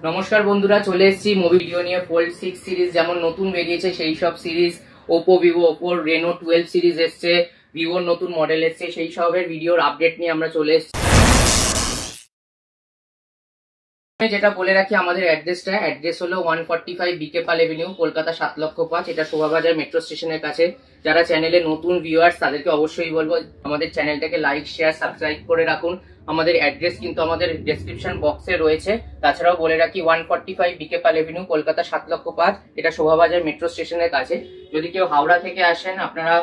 নমস্কার বন্ধুরা, চলে এসেছি মুভি ভিডিও নিয়ে। ফোল্ড 6 সিরিজ যেমন নতুন বেরিয়েছে সেই সব সিরিজ, ওপো ভিভো, ওপোর রেনো 12 সিরিজ এসছে, ভিভোর নতুন মডেল এসছে, সেই সবের ভিডিওর আপডেট নিয়ে আমরা চলে এসেছি। যেটা বলে রাখি, আমাদের অ্যাড্রেস হলো 145 বিকে পাল এভিনিউ, কলকাতা 7,05,000। এটা শোভাবাজার মেট্রো স্টেশনের কাছে। যারা চ্যানেলে নতুন ভিউয়ার্স তাদেরকে অবশ্যই বলবো আমাদের চ্যানেলটাকে লাইক, শেয়ার, সাবস্ক্রাইব করে রাখুন। আমাদের অ্যাড্রেস কিন্তু আমাদের ডেসক্রিপশন বক্সে রয়েছে। তাছাড়াও বলে রাখি 145 বিকে পাল এভিনিউ, কলকাতা 7,05,000। এটা শোভাবাজার মেট্রো স্টেশনের কাছে। যদি কেউ হাওড়া থেকে আসেন, আপনারা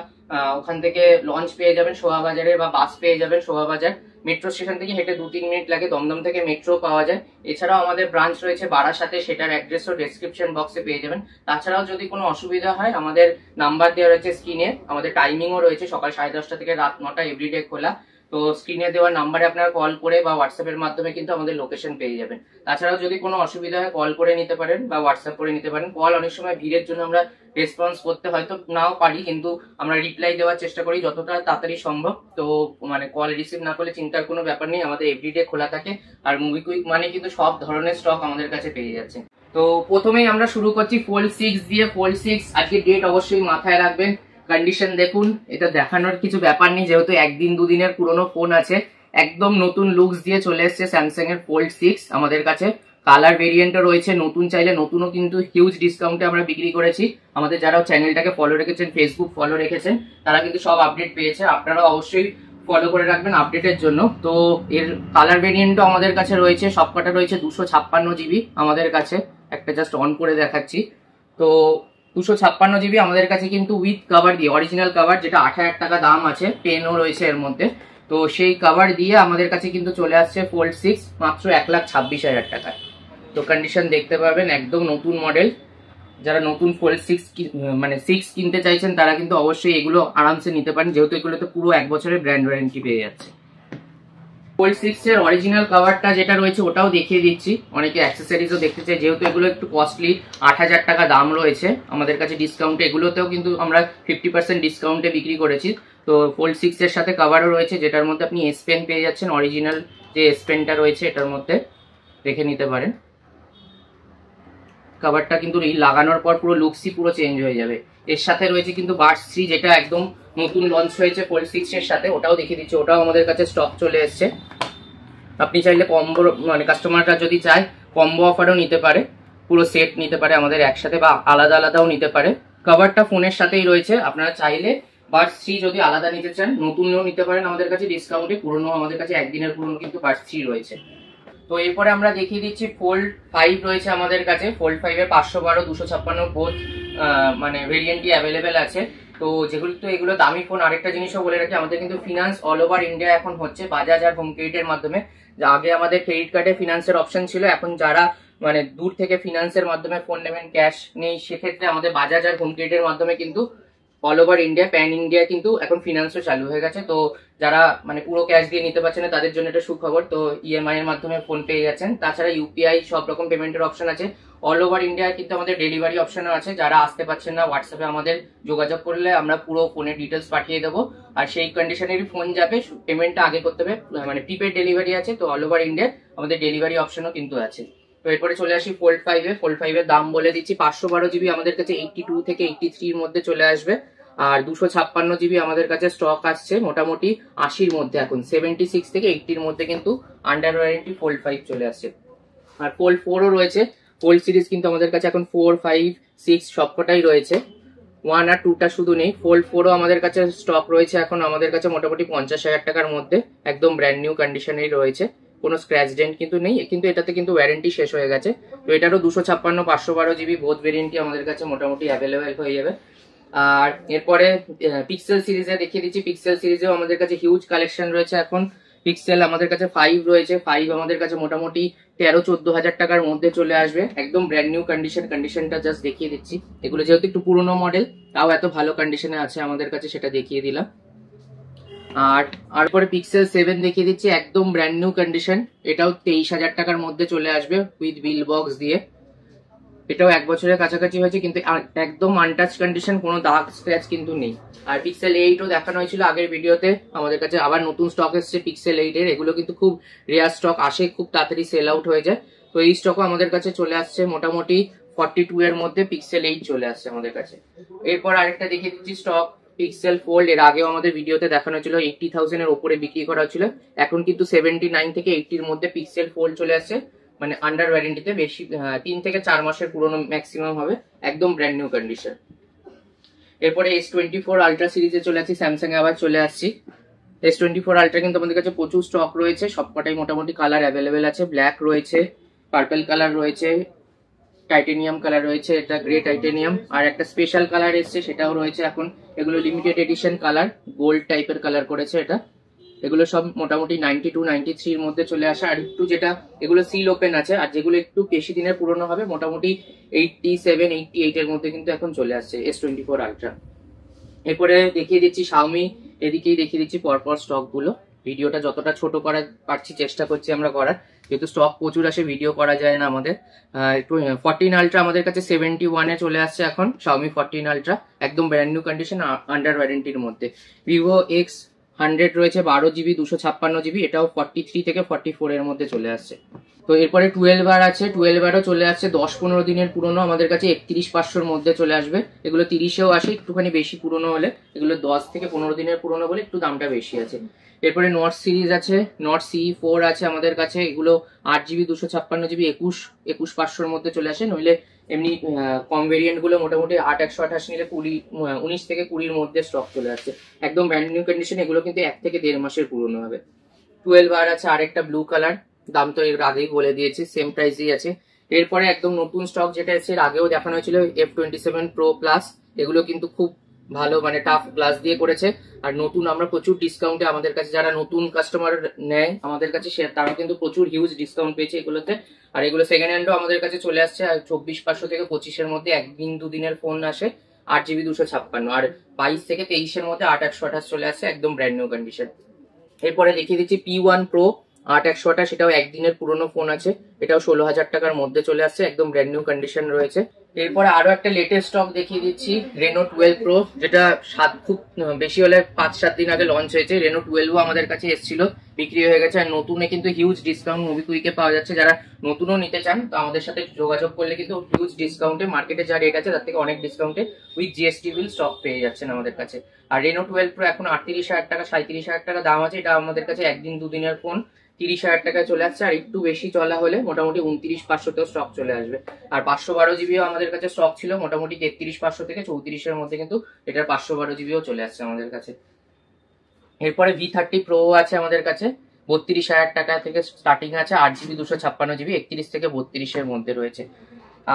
ওখান থেকে লঞ্চ পেয়ে যাবেন শোভাবাজারে, বা বাস পেয়ে যাবেন শোভাবাজার মেট্রো স্টেশন থেকে। হেঁটে 2-3 মিনিট লাগে। দমদম থেকে মেট্রো পাওয়া যায়। এছাড়াও আমাদের ব্রাঞ্চ রয়েছে বারাসাতে, সেটার অ্যাড্রেসও ডেসক্রিপশন বক্সে পেয়ে যাবেন। তাছাড়াও যদি কোনো অসুবিধা হয়, আমাদের নাম্বার দেওয়া রয়েছে স্ক্রিনে। আমাদের টাইমিংও রয়েছে সকাল 10:30 থেকে রাত 9টা, এভরিডে খোলা। তো স্ক্রিনে দেওয়া নাম্বারে আপনারা কল করে বা হোয়াটসঅ্যাপের মাধ্যমে কিন্তু আমাদের লোকেশন পেয়ে যাবেন। তাছাড়াও যদি কোনো অসুবিধা হয়, কল করে নিতে পারেন বা হোয়াটসঅ্যাপ করে নিতে পারেন। কল অনেক সময় ভিড়ের জন্য আমরা রেসপন্স করতে হয়তো নাও পারি, কিন্তু আমরা রিপ্লাই দেওয়ার চেষ্টা করি যতটা তাড়াতাড়ি সম্ভব। তো কল রিসিভ না করলে চিন্তার কোনো ব্যাপার নেই, আমাদের এভরিডে খোলা থাকে। আর মুভি কুইক মানে কিন্তু সব ধরনের স্টক আমাদের কাছে পেয়ে যাচ্ছে। তো প্রথমেই আমরা শুরু করছি ফোল্ড 6 দিয়ে। ফোল্ড 6 আজকে ডেট অবশ্যই মাথায় রাখবেন। কন্ডিশন দেখুন, এটা দেখানোর কিছু ব্যাপার নেই, যেহেতু 1 দিন 2 দিনের পুরনো ফোন আছে। একদম নতুন লুকস দিয়ে চলে এসছে স্যামসাং এর ফোল্ড 6 আমাদের কাছে। কালার ভেরিয়েন্টও রয়েছে, নতুন চাইলে নতুনও কিন্তু হিউজ ডিসকাউন্টে আমরা বিক্রি করেছি। আমাদের যারা চ্যানেলটাকে ফলো রেখেছেন, ফেসবুক ফলো রেখেছেন, তারা কিন্তু সব আপডেট পেয়েছে। আপনারা অবশ্যই ফলো করে রাখবেন আপডেটের জন্য। তো এর কালার ভেরিয়েন্টও আমাদের কাছে রয়েছে, সবকটা রয়েছে 256 জিবি আমাদের কাছে। একটা জাস্ট অন করে দেখাচ্ছি। তো 256 জিবি আমাদের কাছে কিন্তু উইথ কভার দিয়ে, অরিজিনাল কভার, যেটা 8,000 টাকা দাম আছে, পেনও রয়েছে এর মধ্যে। তো সেই কভার দিয়ে আমাদের কাছে কিন্তু চলে আসছে ফোল্ড 6 মাত্র 1,26,000 টাকায়। তো কন্ডিশন দেখতে পাবেন, একদম নতুন মডেল। যারা নতুন ফোল্ড 6 কিনতে চাইছেন, তারা কিন্তু অবশ্যই এগুলো আরামসে নিতে পারেন, যেহেতু এগুলোতে পুরো 1 বছরের ব্র্যান্ড ওয়ারেন্টি পেয়ে যাচ্ছে। ফোল্ড 6 এর অরিজিনাল কভারটা যেটা রয়েছে ওটাও দেখিয়ে দিচ্ছি। অনেকে অ্যাক্সেসরিজও দেখতে চাই, যেহেতু এগুলো একটু কস্টলি, 8,000 টাকা দাম রয়েছে আমাদের কাছে ডিসকাউন্টে। এগুলোতেও কিন্তু আমরা 50% ডিসকাউন্টে বিক্রি করেছি। তো ফোল্ড 6 এর সাথে কভারও রয়েছে, যেটার মধ্যে আপনি এস পেন পেয়ে যাচ্ছেন। অরিজিনাল যে এস পেনটা রয়েছে এটার মধ্যে দেখে নিতে পারেন। কভারটা কিন্তু লাগানোর পর পুরো লুকসই পুরো চেঞ্জ হয়ে যাবে। এর সাথে রয়েছে কিন্তু বাডস 3, যেটা একদম নতুন লঞ্চ হয়েছে ফোল্ড 6 এর সাথে, ওটাও দেখিয়ে দিচ্ছি। ওটাও আমাদের কাছে স্টক চলে এসছে। আপনি চাইলে কম্বো, কাস্টমাররা যদি চায় কম্বো অফারও নিতে পারে, পুরো সেট নিতে পারে আমাদের একসাথে, বা আলাদা আলাদাও নিতে পারে। কভারটা ফোনের সাথেই রয়েছে। আপনারা চাইলে বাডস 3 যদি আলাদা নিতে চান, নতুনও নিতে পারেন আমাদের কাছে ডিসকাউন্টে। পুরনো আমাদের কাছে 1 দিনের পুরনো কিন্তু বাডস 3 রয়েছে। তো এরপরে আমরা দেখিয়ে দিচ্ছি ফোল্ড 5 রয়েছে আমাদের কাছে। ফোল্ড 5 এর 512, 256 বোথ ভেরিয়েন্টই অ্যাভেলেবেল আছে। তো যেগুলো তো এগুলো দামি ফোন। আরেকটা জিনিসও বলে রাখি, আমাদের কিন্তু ফিনান্স অল ওভার ইন্ডিয়া এখন হচ্ছে বাজাজ আর হোম ক্রেডিটের মাধ্যমে। আগে আমাদের ক্রেডিট কার্ডে ফিনান্সের অপশন ছিল, এখন যারা দূর থেকে ফিনান্সের মাধ্যমে ফোন নেবেন, ক্যাশ নেই, সেক্ষেত্রে আমাদের বাজাজ আর হোম ক্রেডিটের মাধ্যমে কিন্তু all over India, pan India কিন্তু এখন ফিনান্সও চালু হয়ে গেছে। তো যারা পুরো ক্যাশ দিয়ে নিতে পারছেন না, তাদের জন্য এটা সুখবর। তো ইএমআই এর মাধ্যমে ফোন পেয়ে যাচ্ছেন। তাছাড়া ইউপিআই সব রকম পেমেন্টের অপশন আছে। অল ওভার ইন্ডিয়ায় কিন্তু আমাদের ডেলিভারি অপশনও আছে। যারা আসতে পারছেন না, হোয়াটসঅ্যাপে আমাদের যোগাযোগ করলে আমরা পুরো ফোনের ডিটেলস পাঠিয়ে দেবো। আর সেই কন্ডিশনেরই ফোন যাবে, পেমেন্টটা আগে করতে হবে। প্রিপেড ডেলিভারি আছে। তো অল ওভার ইন্ডিয়া আমাদের ডেলিভারি অপশনও কিন্তু আছে। তো এরপরে চলে আসি ফোল্ড 5 এ। ফোল্ড 5 এর দাম বলে দিচ্ছি। 512 জিবি আমাদের কাছে 82 থেকে 83 এর মধ্যে চলে আসবে। আর 256 জিবি আমাদের কাছে স্টক আসছে মোটামুটি 80-র মধ্যে। এখন 76 থেকে 80-র মধ্যে কিন্তু আন্ডার ওয়ারেন্টি ফোল্ড 5 চলে আসছে। আর ফোল্ড 4ও রয়েছে। ফোল্ড সিরিজ কিন্তু আমাদের কাছে এখন 4, 5, 6 সবকটাই রয়েছে। 1 আর 2টা শুধু নেই। ফোল্ড 4ও আমাদের কাছে স্টক রয়েছে এখন আমাদের কাছে মোটামুটি 50,000 টাকার মধ্যে। একদম ব্র্যান্ড নিউ কন্ডিশনেই রয়েছে, কোনো স্ক্র্যাচ ডেন্ট কিন্তু নেই। কিন্তু এটাতে কিন্তু ওয়ারেন্টি শেষ হয়ে গেছে। তো এটারও 256, 512 জিবি বোথ ভেরিয়েন্টই আমাদের কাছে মোটামুটি অ্যাভেলেবেল হয়ে যাবে। আর এরপরে পিক্সেল সিরিজে দেখিয়ে দিচ্ছি। পিক্সেল সিরিজেও আমাদের কাছে হিউজ কালেকশন রয়েছে এখন। পিক্সেল আমাদের কাছে 5 রয়েছে। 5 আমাদের কাছে মোটামুটি 13-14 হাজার টাকার মধ্যে চলে আসবে। একদম ব্র্যান্ড নিউ কন্ডিশনটা জাস্ট দেখিয়ে দিচ্ছি। এগুলো যেহেতু একটু পুরোনো মডেল, তাও এত ভালো কন্ডিশনে আছে আমাদের কাছে, সেটা দেখিয়ে দিলাম। আর পরে পিক্সেল 7 দেখিয়ে দিচ্ছি, একদম ব্র্যান্ড নিউ কন্ডিশন। এটাও 23,000 টাকার মধ্যে চলে আসবে উইথ বিল বক্স দিয়ে। এটাও 1 বছরের কাছাকাছি হয়েছে, কিন্তু একদম আনটাচ কন্ডিশন, কোনো দাগ স্ক্র্যাচ কিন্তু নেই। আর পিক্সেল 8ও দেখানো হয়েছিল আগের ভিডিওতে। আমাদের কাছে আবার নতুন স্টক এসছে পিক্সেল 8 এর। এগুলো কিন্তু খুব রেয়ার স্টক আসে, খুব তাড়াতাড়ি সেল আউট হয়ে যায়। তো এই স্টকও আমাদের কাছে চলে আসছে মোটামুটি 42 এর মধ্যে পিক্সেল 8 চলে আসছে আমাদের কাছে। এরপর আরেকটা দেখিয়ে দিচ্ছি স্টক পিক্সেল ফোল্ড। এর আগেও আমাদের ভিডিওতে দেখানো ছিল 80,000 এর উপরে বিক্রি করা হচ্ছিল, এখন কিন্তু 79 থেকে 80 এর মধ্যে পিক্সেল ফোল্ড চলে আসছে, মানে আন্ডার ওয়ারেন্টিতে, বেশি 3 থেকে 4 মাসের পুরনো ম্যাক্সিমাম হবে, একদম ব্র্যান্ড নিউ কন্ডিশন। এরপরে S24 আলট্রা সিরিজে চলে আসছি, স্যামসাং এ আবার চলে আসছি। S24 আলট্রা কিন্তু আমাদের কাছে প্রচুর স্টক রয়েছে, সবকটাই মোটামুটি কালার অ্যাভেলেবেল আছে। ব্ল্যাক রয়েছে, পার্পল কালার রয়েছে, টাইটেনিয়াম কালার রয়েছে, এটা গ্রে টাইটেনিয়াম, আর একটা স্পেশাল কালার এসছে সেটাও রয়েছে এখন। এগুলো লিমিটেড এডিশন কালার, গোল্ড টাইপের কালার করেছে এটা। এগুলো সব মোটামুটি 92, 93 এর মধ্যে চলে আসে। আর একটু যেটা এগুলো সিল ওপেন আছে, আর যেগুলো একটু বেশি দিনের পুরনো হবে মোটামুটি 87, 88 এর মধ্যে কিন্তু এখন চলে আসছে S24 আলট্রা। এরপরে দেখিয়ে দিচ্ছি Xiaomi, এদিকেই দেখিয়ে দিচ্ছি পরপর স্টক গুলো। ভিডিওটা যতটা ছোট করার পারছি চেষ্টা করছি আমরা করার, যেহেতু স্টক প্রচুর আসে ভিডিও করা যায় না আমাদের। 14 আলট্রা আমাদের কাছে 71 এ চলে আসছে এখন, Xiaomi 14 আলট্রা একদম ব্র্যান্ড নিউ কন্ডিশন, আন্ডার ওয়ারেন্টির মধ্যে। Vivo X100 রয়েছে 12GB 256GB, এটাও 43 থেকে 44 এর মধ্যে চলে আসছে। তো এরপরে 12R আছে, 12Rও চলে আসছে 10-15 দিনের পুরনো আমাদের কাছে, 31,500 মধ্যে চলে আসবে। এগুলো 30এও আসে, একটুখানি বেশি পুরনো হলে। এগুলো 10 থেকে 15 দিনের পুরনো বলে একটু দামটা বেশি আছে। এরপরে নট সিরিজ আছে, নট CE4 আছে আমাদের কাছে, এগুলো 8GB 256GB 21,500 মধ্যে চলে আসে। নইলে এমনি কম ভেরিয়েন্ট গুলো মোটামুটি 8/128 নিলে 19 থেকে 20 মধ্যে স্টক চলে আসছে, একদম ব্র্যান্ড নিউ কন্ডিশন। এগুলো কিন্তু 1 থেকে 1.5 মাসের পুরনো হবে। 12R আছে, আরেকটা ব্লু কালার, দাম তো এর আগেই বলে দিয়েছি, সেম প্রাইসেই আছে। এরপরে একদম নতুন স্টক যেটা এসেছে, এর আগেও দেখানো হয়েছিল, F27 Pro Plus। এগুলো কিন্তু খুব ভালো, মানে টাফ গ্লাস দিয়ে করেছে। আর নতুন আমরা প্রচুর ডিসকাউন্টে, আমাদের কাছে যারা নতুন কাস্টমার নেয় আমাদের কাছে, তারা কিন্তু প্রচুর হিউজ ডিসকাউন্ট পেয়েছে এগুলোতে। আর এগুলো সেকেন্ড হ্যান্ডও আমাদের কাছে চলে আসছে, আর 24,500 থেকে 25 এর মধ্যে 1-2 দিনের ফোন আসে, 8GB 256। আর 22 থেকে 23 এর মধ্যে 8/128 চলে আসছে, একদম ব্র্যান্ড নিউ কন্ডিশন। এরপরে দেখিয়ে দিচ্ছি P1 Pro 8/128, সেটাও একদিনের পুরনো ফোন আছে, এটাও 16,000 টাকার মধ্যে চলে আসছে, একদম ব্র্যান্ড নিউ কন্ডিশন রয়েছে। এরপরে আরো একটা লেটেস্ট স্টক দেখিয়ে দিচ্ছি, Reno 12 Pro, যেটা খুব বেশি হলে 5-7 দিন আগে লঞ্চ হয়েছে। Reno 12ও আমাদের কাছে এসেছিল, বিক্রি হয়ে গেছে। আর নতুনে কিন্তু হিউজ ডিসকাউন্ট মোবিকুইকে পাওয়া যাচ্ছে, যারা নতুনও নিতে চান তো আমাদের সাথে যোগাযোগ করলে কিন্তু হিউজ ডিসকাউন্টে, মার্কেটে যা রেট আছে তার থেকে অনেক ডিসকাউন্টে উইথ GST বিল স্টক পেয়ে যাচ্ছেন আমাদের কাছে। আর Reno 12 Pro এখন 38,000 টাকা 37,000 টাকা দাম আছে, এটা আমাদের কাছে 1-2 দিনের ফোন, 30,000 টাকায় চলে আসছে। আর একটু বেশি চলা হলে মোটামুটি 29,500তেও স্টক চলে আসবে। আর 512GBও আমাদের কাছে স্টক ছিল, মোটামুটি 33,500 থেকে 34 এর মধ্যে কিন্তু এটার 512GBও চলে আসছে আমাদের কাছে। এরপরে V30 Pro আছে আমাদের কাছে, 32,000 টাকা থেকে স্টার্টিং আছে, 8GB 256GB, 31 থেকে 32 এর মধ্যে রয়েছে।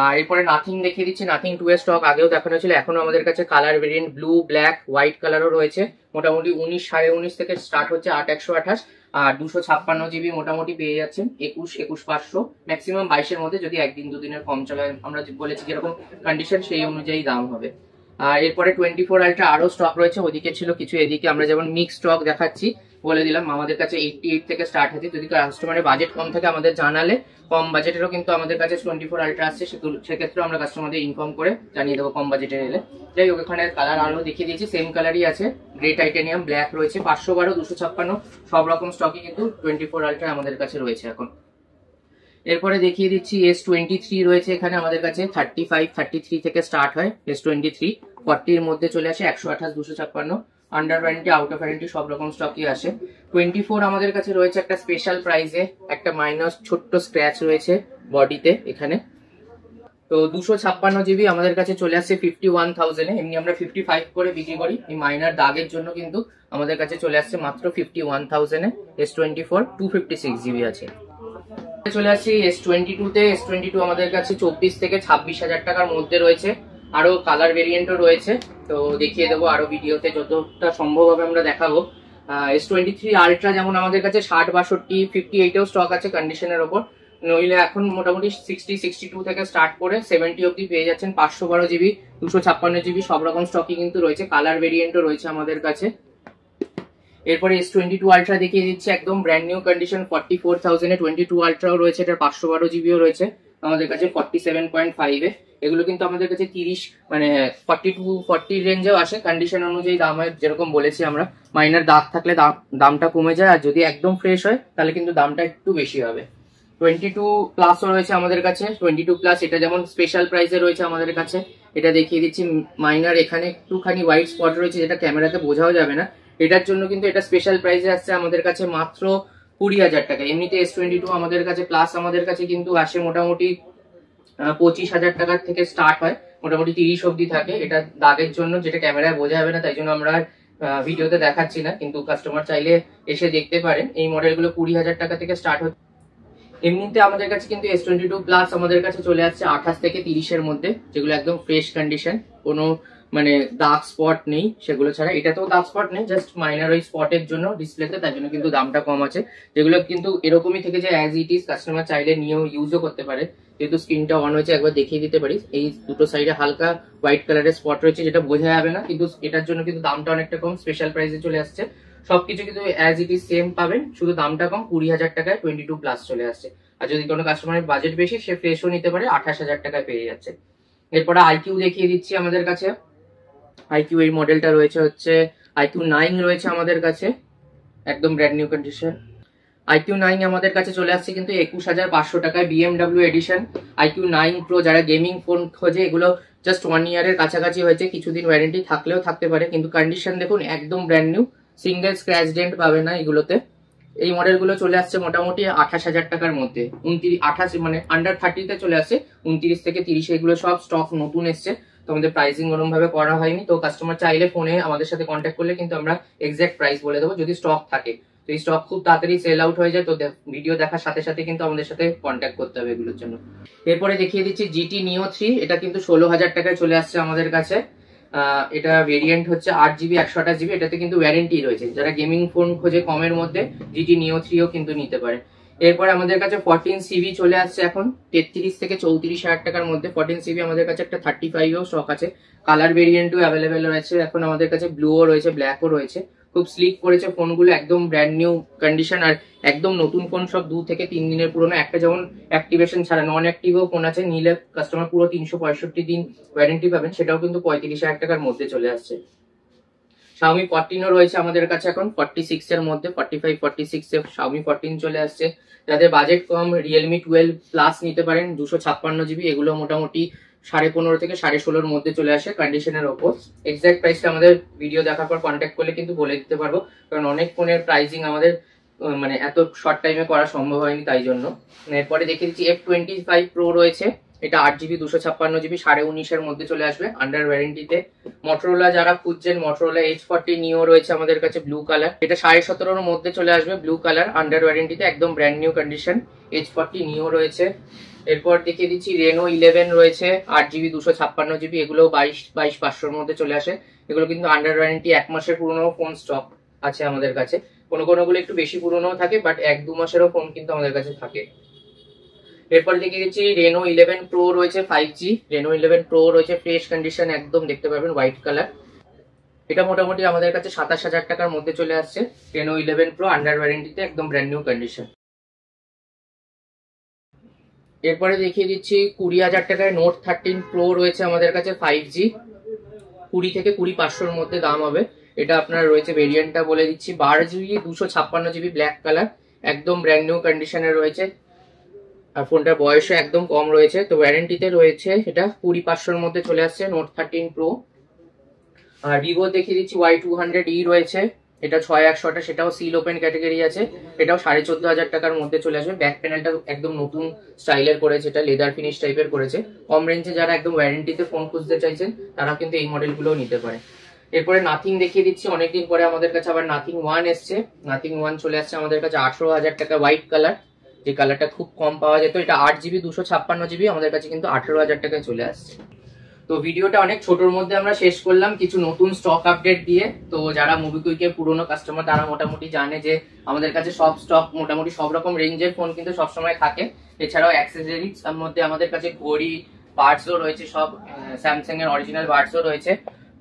আর এরপরে নাথিং দেখিয়ে দিচ্ছি, নাথিং 2 এর স্টক আগেও দেখানো ছিল, এখনো আমাদের কাছে colour variant blue, black, white কালারও রয়েছে। মোটামুটি 19-19.5 থেকে স্টার্ট হচ্ছে, 8/128। আর 256GB মোটামুটি পেয়ে যাচ্ছেন 21-21,500, ম্যাক্সিমাম 22 এর মধ্যে, যদি 1-2 দিনের কম চলে। আমরা বলেছি যেরকম কন্ডিশন সেই অনুযায়ী দাম হবে। আর এরপরে 24 আলট্রা আরো স্টক রয়েছে, ওদিকে ছিল কিছু, এদিকে আমরা যেমন মিক্স স্টক দেখাচ্ছি। বলে দিলাম আমাদের কাছে 88 থেকে স্টার্ট হচ্ছে, যদি কাস্টমারের বাজেট কম থাকে আমাদের জানালে, কম বাজেটেরও কিন্তু আমাদের কাছে 24 আলট্রা আসছে, সেক্ষেত্রে আমরা কাস্টমারদের ইনফর্ম করে জানিয়ে দেবো কম বাজেটের এলে। যাই হোক, এখানে কালার আরো দেখিয়ে দিয়েছি, সেম কালারই আছে, গ্রে টাইটেনিয়াম, ব্ল্যাক রয়েছে, 512, 256, সব রকম স্টকই কিন্তু 24 আলট্রা আমাদের কাছে রয়েছে এখন। এরপরে দেখিয়ে দিচ্ছি S23 রয়েছে এখানে আমাদের কাছে, 35-33 থেকে স্টার্ট হয় S23, 40 এর মধ্যে চলে আসে, 128, 256, under warranty, out of warranty সব রকম স্টকই আসে। 24 আমাদের কাছে রয়েছে একটা স্পেশাল প্রাইসে, একটা মাইনাস ছোট্ট স্ক্র্যাচ রয়েছে বডিতে এখানে। তো 256GB আমাদের কাছে চলে আসছে 51,000 এ, এমনি আমরা 55 করে বিক্রি করি, এই মাইনার দাগের জন্য কিন্তু আমাদের কাছে চলে আসছে মাত্র 51,000 এ। S24 256GB আছে। চলে আসছি S22 তে, S22 আমাদের কাছে 24 থেকে 26,000 টাকার মধ্যে রয়েছে, আরো কালার ভেরিয়েন্টও রয়েছে, তো দেখিয়ে দেবো আরো ভিডিওতে যতটা সম্ভব হবে আমরা দেখাবো। S23 আলট্রা যেমন আমাদের কাছে 60, 62, 58এও স্টক আছে কন্ডিশনের ওপর, নইলে এখন মোটামুটি 60, 62 থেকে স্টার্ট করে 70 অব্দি পেয়ে যাচ্ছেন। 512GB, 256GB সব রকম স্টকই কিন্তু রয়েছে, কালার ভেরিয়েন্টও রয়েছে আমাদের কাছে। এরপরে S22 আলট্রা দেখিয়ে দিচ্ছে, একদম ব্র্যান্ড নিউ কন্ডিশন, 44,000 এ 22 আলট্রাও রয়েছে, এটার 512GBও রয়েছে আমাদের কাছে 47.5 এ। এগুলো কিন্তু আমাদের কাছে 30, মানে 42-40 রেঞ্জেও আসে, কন্ডিশন অনুযায়ী দাম হয়, যেরকম বলেছি আমরা, মাইনার দাগ থাকলে দামটা কমে যায়, আর যদি একদম ফ্রেশ হয় তাহলে কিন্তু দামটা একটু বেশি হবে। 22 প্লাসও রয়েছে আমাদের কাছে। 22 প্লাস এটা যেমন স্পেশাল প্রাইসে রয়েছে আমাদের কাছে। এটা দেখিয়ে দিচ্ছি, মাইনার এখানে একটুখানি হোয়াইট স্পট রয়েছে যেটা ক্যামেরাতে বোঝাও যাবে না, এটার জন্য কিন্তু এটা স্পেশাল প্রাইসে আসছে আমাদের কাছে মাত্র 20,000 টাকা। এমনিতে S22 আমাদের কাছে প্লাস আমাদের কাছে কিন্তু আসে মোটামুটি 25,000 টাকার থেকে স্টার্ট হয়, মোটামুটি 30 অব্দি থাকে। এটা দাগের জন্য যেটা ক্যামেরায় বোঝা যাবে না, তাই জন্য আমরা ভিডিওতে দেখাচ্ছি না, কিন্তু কাস্টমার চাইলে এসে দেখতে পারেন। এই মডেলগুলো 20,000 টাকা থেকে স্টার্ট হচ্ছে। এমনিতে আমাদের কাছে কিন্তু S22 প্লাস আমাদের কাছে চলে আসছে 28 থেকে 30-এর মধ্যে, যেগুলো একদম ফ্রেশ কন্ডিশন, কোনো মানে দাগ স্পট নেই সেগুলো ছাড়া। এটাতেও দাগ স্পট নেই, জাস্ট মাইনার ওই স্পটের জন্য ডিসপ্লেতে, তার জন্য কিন্তু দামটা কম আছে। যেগুলো কিন্তু এরকমই থেকে যে অ্যাজ ইট ইজ কাস্টমার চাইলে নিয়েও ইউজও করতে পারে। যেহেতু স্ক্রিনটা অন হয়েছে একবার দেখিয়ে দিতে পারি, এই দুটো সাইডে হালকা হোয়াইট কালারের স্পট রয়েছে যেটা বোঝা যাবে না, কিন্তু এটার জন্য কিন্তু দামটা অনেকটা কম, স্পেশাল প্রাইসে চলে আসছে। সবকিছু কিন্তু অ্যাজ ইট ইজ সেম পাবেন, শুধু দামটা কম, 20,000 টাকায় 22 প্লাস চলে আসছে। আর যদি কোনো কাস্টমারের বাজেট বেশি, সে ফ্রেশও নিতে পারে, 28,000 টাকায় পেয়ে যাচ্ছে। এরপরে আইকিউ দেখিয়ে দিচ্ছি আমাদের কাছে। আইকিউ এই মডেলটা রয়েছে হচ্ছে আইকিউ 9 রয়েছে আমাদের কাছে, একদম ব্র্যান্ড নিউ কন্ডিশন। আইকিউ 9 আমাদের কাছে চলে আসছে কিন্তু 21,500 টাকায়, BMW এডিশন। আইকিউ 9 প্রো যারা গেমিং ফোন খোঁজে, এগুলো জাস্ট 1 ইয়ারের কাছাকাছি হয়েছে, কিছুদিন ওয়ারেন্টি থাকলেও থাকতে পারে, কিন্তু কন্ডিশন দেখুন একদম brand new, single scratch dent পাবে না এগুলোতে। এই মডেলগুলো চলে আসছে মোটামুটি 28,000 টাকার মধ্যে, 28 মানে আন্ডার 30-তে চলে আসছে, 29 থেকে 30। এগুলো সব স্টক নতুন এসছে, তো আমাদের প্রাইসিং ওরকম ভাবে করা হয়নি। তো কাস্টমার চাইলে ফোনে আমাদের সাথে কন্ট্যাক্ট করলে কিন্তু আমরা এক্সাক্ট প্রাইস বলে দেবো যদি স্টক থাকে। তো এই স্টক খুব তাড়াতাড়ি সেল আউট হয়ে যায়, তো ভিডিও দেখার সাথে সাথে কিন্তু আমাদের সাথে কন্ট্যাক্ট করতে হবে এগুলোর জন্য। এরপরে দেখিয়ে দিচ্ছি GT Neo 3, এটা কিন্তু 16,000 টাকায় চলে আসছে আমাদের কাছে। এটা ভেরিয়েন্ট হচ্ছে 8GB 128GB, এটাতে কিন্তু ওয়ারেন্টি রয়েছে। যারা গেমিং ফোন খোঁজে কমের মধ্যে, GT Neo 3ও কিন্তু নিতে পারে। এরপরে আমাদের কাছে 14CB চলে আসছে এখন 33 থেকে 34,000 টাকার মধ্যে। 14CB আমাদের কাছে একটা 35ও স্টক আছে, কালার ভেরিয়েন্টও অ্যাভেলেবেল রয়েছে এখন আমাদের কাছে, ব্লুও রয়েছে, ব্ল্যাকও রয়েছে। খুব স্লিক করেছে ফোনগুলো, একদম ব্র্যান্ড নিউ কন্ডিশন, আর একদম নতুন ফোন সব 2 থেকে 3 দিনের পুরোনো। একটা যেমন অ্যাক্টিভেশন ছাড়া নন অ্যাক্টিভও ফোন আছে, নিলে কাস্টমার পুরো 365 দিন ওয়ারেন্টি পাবেন, সেটাও কিন্তু 35,000 টাকার মধ্যে চলে আসছে। Xiaomi 14ও রয়েছে আমাদের কাছে এখন 46 এর মধ্যে, 45 46 এ Xiaomi 14 চলে আসছে। যাদের বাজেট কম, Realme 12 প্লাস নিতে পারেন, 256GB, এগুলো মোটামুটি 15.5 থেকে 16.5-এর মধ্যে চলে আসে কন্ডিশনের ওপর। এক্সাক্ট প্রাইসটা আমাদের ভিডিও দেখার পর কন্ট্যাক্ট করলে কিন্তু বলে দিতে পারবো, কারণ অনেক ফোনের প্রাইসিং আমাদের মানে এত শর্ট টাইমে করা সম্ভব হয়নি, তাই জন্য। এরপরে দেখে দিচ্ছি F25 Pro রয়েছে, এটা 8GB 256GB 19,500-এর মধ্যে চলে আসবে আন্ডার ওয়ারেন্টিতে। Motorola যারা খুঁজছেন, Motorola H40 Neo রয়েছে আমাদের কাছে, ব্লু কালার, এটা 17,500-এর মধ্যে চলে আসবে, ব্লু কালার, আন্ডার ওয়ারেন্টিতে, একদম brand new condition. H40 Neo রয়েছে। এরপর দেখিয়ে দিচ্ছি Reno 11 রয়েছে, 8GB 256GB, এগুলো 22,500-এর মধ্যে চলে আসে। এগুলো কিন্তু আন্ডার ওয়ারেন্টি, 1 মাসের পুরনো ফোন স্টক আছে আমাদের কাছে। কোনোগুলো একটু বেশি পুরনো থাকে, বাট 1-2 মাসেরও ফোন কিন্তু আমাদের কাছে থাকে। এরপর দেখিয়ে দিচ্ছি Reno 11 Pro রয়েছে 5G, Reno 11 Pro রয়েছে ফ্রেশ কন্ডিশন, একদম দেখতে পাবেন হোয়াইট কালার। এটা মোটামুটি আমাদের কাছে 27,000 টাকার মধ্যে চলে আসছে, Reno 11 Pro আন্ডার ওয়ারেন্টিতে, একদম ব্র্যান্ড নিউ কন্ডিশন। এরপরে দেখিয়ে দিচ্ছি 20,000 টাকায় Note 13 Pro রয়েছে আমাদের কাছে 5G, 20 থেকে 20,500-এর মধ্যে দাম হবে। এটা আপনার রয়েছে, ভেরিয়েন্টটা বলে দিচ্ছি, 12GB 256GB ব্ল্যাক কালার, একদম ব্র্যান্ড নিউ কন্ডিশনে রয়েছে, আর ফোনটার বয়সও একদম কম রয়েছে, তো ওয়ারেন্টিতে রয়েছে। এটা 20,500-এর মধ্যে চলে আসছে Note 13 Pro। আর Vivo দেখিয়ে দিচ্ছি Y200E রয়েছে, এটা 6100টা, সেটাও সিল ওপেন ক্যাটাগরি আছে, এটাও 14,500 টাকার মধ্যে চলে আসবে। ব্যাক প্যানেলটা একদম নতুন স্টাইলের করেছে, এটা লেদার ফিনিশ টাইপের করেছে। কম রেঞ্জে যারা একদম ওয়ারেন্টিতে ফোন খুঁজতে চাইছেন, তারা কিন্তু এই মডেলগুলোও নিতে পারে। এরপরে নাথিং দেখিয়ে দিচ্ছি, অনেকদিন পরে আমাদের কাছে আবার নাথিং 1 এসছে। নাথিং 1 চলে আসছে আমাদের কাছে 18,000 টাকা, হোয়াইট কালার, যে কালারটা খুব কম পাওয়া যেত। এটা 8GB 256GB, আমাদের কাছে কিন্তু 18,000 টাকায় চলে আসছে। তো ভিডিওটা অনেক ছোটর মধ্যে আমরা শেষ করলাম, কিছু নতুন স্টক আপডেট দিয়ে। তো যারা মোবিকুইকের পুরনো কাস্টমার, তারা মোটামুটি জানে যে আমাদের কাছে সব স্টক, মোটামুটি সব রকম রেঞ্জের ফোন কিন্তু সবসময় থাকে। এছাড়াও অ্যাক্সেসরিজ মধ্যে আমাদের কাছে ঘড়ি, বার্ডসও রয়েছে, সব স্যামসাং এর অরিজিনাল বার্ডসও রয়েছে।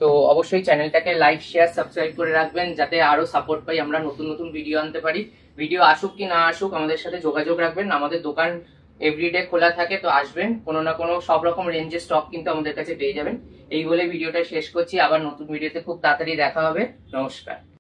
তো অবশ্যই চ্যানেলটাকে লাইক, শেয়ার, সাবস্ক্রাইব করে রাখবেন, যাতে আরো সাপোর্ট পাই, আমরা নতুন নতুন ভিডিও আনতে পারি। ভিডিও আসুক কি না আসুক, আমাদের সাথে যোগাযোগ রাখবেন। আমাদের দোকান এভরিডে খোলা থাকে, তো আসবেন, কোনো না কোনো সব রকম রেঞ্জের স্টক কিন্তু আমাদের কাছে পেয়ে যাবেন। এই বলে ভিডিওটা শেষ করছি, আবার নতুন ভিডিওতে খুব তাড়াতাড়ি দেখা হবে। নমস্কার।